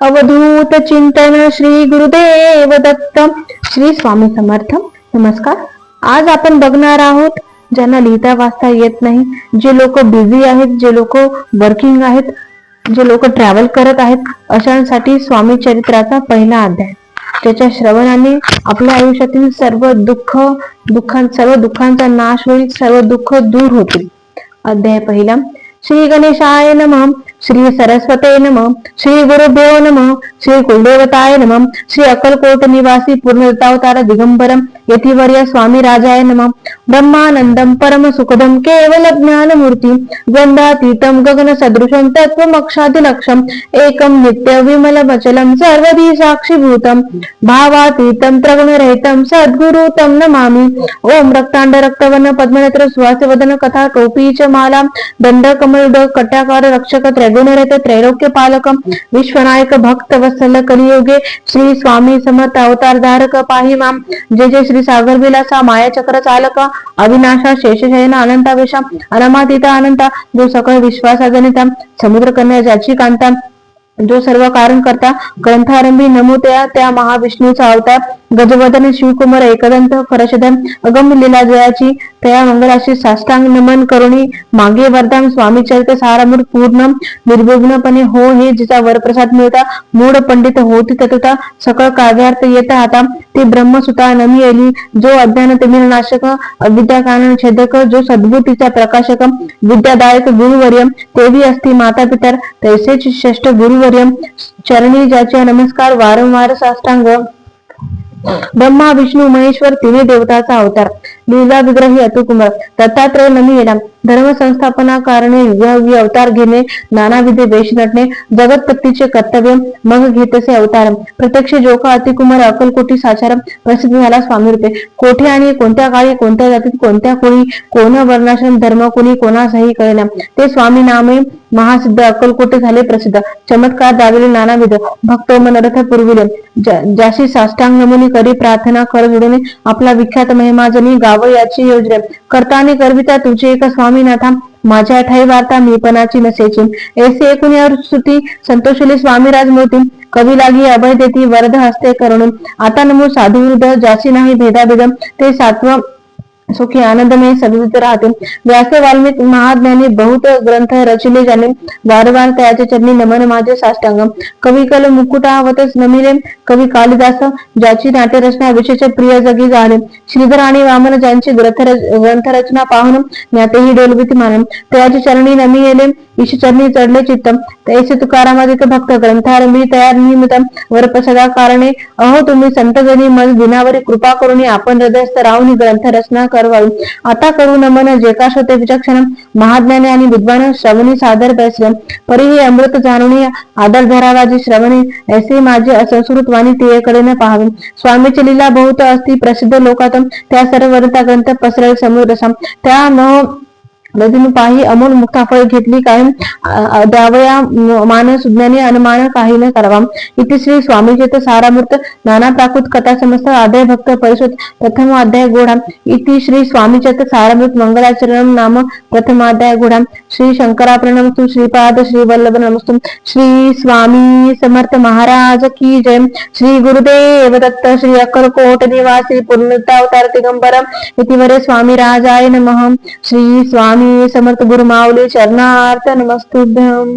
अवधूत चिंतन श्री गुरुदेव दत्त. श्री स्वामी समर्थ. नमस्कार. आज आपण बघणार आहोत ज्यांना लिहिता वाचता येत नाही, जे लोक बिझी आहेत, जे लोक वर्किंग आहेत, जे लोक ट्रॅव्हल करत आहेत, अशांसाठी स्वामी चरित्राचा पहिला अध्याय, ज्याच्या श्रवणाने आपल्या आयुष्यातील सर्व दुःखांचा नाश होईल, सर्व दुःख दूर होतील. अध्याय पहिला. श्री गणेशाय नमः. श्री सरस्वते नमः. श्री गुरुभ्यो नमः. श्री कुलदेवताय नमः. श्री अक्कलकोट निवासी पूर्णदत्तावतार दिगंबरम यतिवर्य स्वामी राजाय नमः. ब्रह्मानंदम परम सुखदम केवल ज्ञानमूर्ती गंधातीतम गगन सदृशम तत्वमक्षादिलक्षम एकम नित्य विमल वचलम सर्वधी साक्षीभूतम भावातीतम त्रगुणरहितम सद्गुरु तम नमामि. ओम रक्तांड रक्तवर्ण पद्मनेत्र सुहास्य वदन कथा टोपी च माला दंड कमल कट्याकार रक्षक त्रैगुणरहित त्रैलोक्य पालकम विश्वनायक भक्त वत्सल कलियुगे श्री स्वामी समर्थ अवतार धारक पाहि माम. जय जय श्री सागर विलासा माया चक्र चालका अविनाशा शेषशयन अनंतावेशा अनमातीता अनंता जो सकळ विश्वासा जनिता समुद्र कन्या ज्याची कांता जो सर्व कारण करता ग्रंथारंभी नमो त्या महाविष्णूचा अवतार गजवदन शिवकुमार एकदंत फरशधन अगम लीला जयाची त्या मंगलाशी साष्टांग नमन करुणी मागे वरदान स्वामी चरित्र सारामूर पूर्ण निर्विघ्नपणे हो हे जिचा वरप्रसाद मिळता मूढ पंडित होती तत्वता सकळ काव्यार्थ येता आता ती ब्रह्मसुता नमी येली जो अज्ञान तिमिर नाशक अविद्या कानन छेदक जो सद्बुद्धीचा प्रकाशक विद्यादायक गुरुवर्य तेवी असती माता पितर तैसेच श्रेष्ठ गुरुवर्य चरणी ज्याचे नमस्कार वारंवार साष्टांग. ब्रह्मा विष्णू महेश्वर तिन्ही देवताचा अवतार लीला विग्रही अतुकुमार दत्तात्रय नमी येणार धर्म संस्थापना कारणे अवतार घेणे नानाविधे वेश नटणे जगतपत्तीचे कर्तव्य मग घेतसे अवतार प्रत्यक्ष जोका अतिकुमार अकलकोटी साचार प्रसिद्ध झाला स्वामी रूपे. कोठे आणि कोणत्या काळी कोणत्या जातीत कोणत्या कोणी कोण वर्णाश्रम धर्म कोणी कोणासही कळेना ते स्वामी नामे महासिद्ध अक्कलकोटे झाले प्रसिद्ध. चमत्कार दाविले नानाविध भक्त मनोरथ पुरविले ज्याशी साष्टांग नमुनी करी प्रार्थना कर जोडणे आपला विख्यात महिमाजनी गाव याची योजना करताने करविता तुझे एक स्वामीनाथा माझ्या ठाई वार्ता मीपणाची नसेची ऐसे एकूण स्तुती संतोषली स्वामीराज मूर्ती कवी लागी अभय देती वरद हस्ते करुण आता नमो साधू वृद्ध ज्याची नाही भेदाभेद ते सात्व सुखी आनंदमय सद्वित राहते. व्यास वाल्मिक महाज्ञानी बहुत ग्रंथ रचिले ज्याने वारंवार त्याचे चरणी नमन माझे साष्टांग. कवी कल मुकुटावतच नमिले कवी कालिदास ज्याची नाट्यरचना विशेष प्रिय जगी झाले. श्रीधर आणि वामन ज्यांची ग्रंथरचना पाहून ज्ञातेही डोलविती मानन त्याचे चरणी नमी येले ईश चरणी चढले चित्तम तैसे तुकारामादिक भक्त ग्रंथारंभी तयार निमित्त वरप्रसादा कारणे अहो तुम्ही संतजनी मज दिनावरी कृपा करून आपण हृदयस्थ राहून ग्रंथरचना करवावी. आता करू नमन जे का होते विचक्षण महाज्ञानी आणि विद्वान श्रवणी सादर बैसले परी हे अमृत जाणून आदर धरावा जे श्रवणी ऐसे माझे असंस्कृत वाणी तिकडे न पाहावे. स्वामीची लीला बहुत असती प्रसिद्ध लोकात त्या सर्व ग्रंथ पसरल समुद्र त्या नदीने पाही अमोल मुक्ताफळ घेतली काही द्यावया मान सुज्ञानी अनुमान काही न करावा. इथे श्री स्वामीचेत सारामूर्त नाना प्राकृत कथा समस्त अध्याय भक्त परिषद प्रथम अध्याय गोडा. इथे श्री स्वामीचेत सारामृत मंगलाचरण नाम प्रथमाध्याय गोडा. श्री शंकरा प्रणमस्तु श्रीपाद श्री वल्लभ नमस्तु. श्री स्वामी समर्थ महाराज की जय. श्री गुरुदेव दत्त. श्री अक्कलकोट निवासी पूर्णदत्तावतार दिगंबर यतिवर्य स्वामी राजाय नमः. श्री स्वामी समर्थ गुरु माऊली चरणार्थ नमस्तुभ्यम.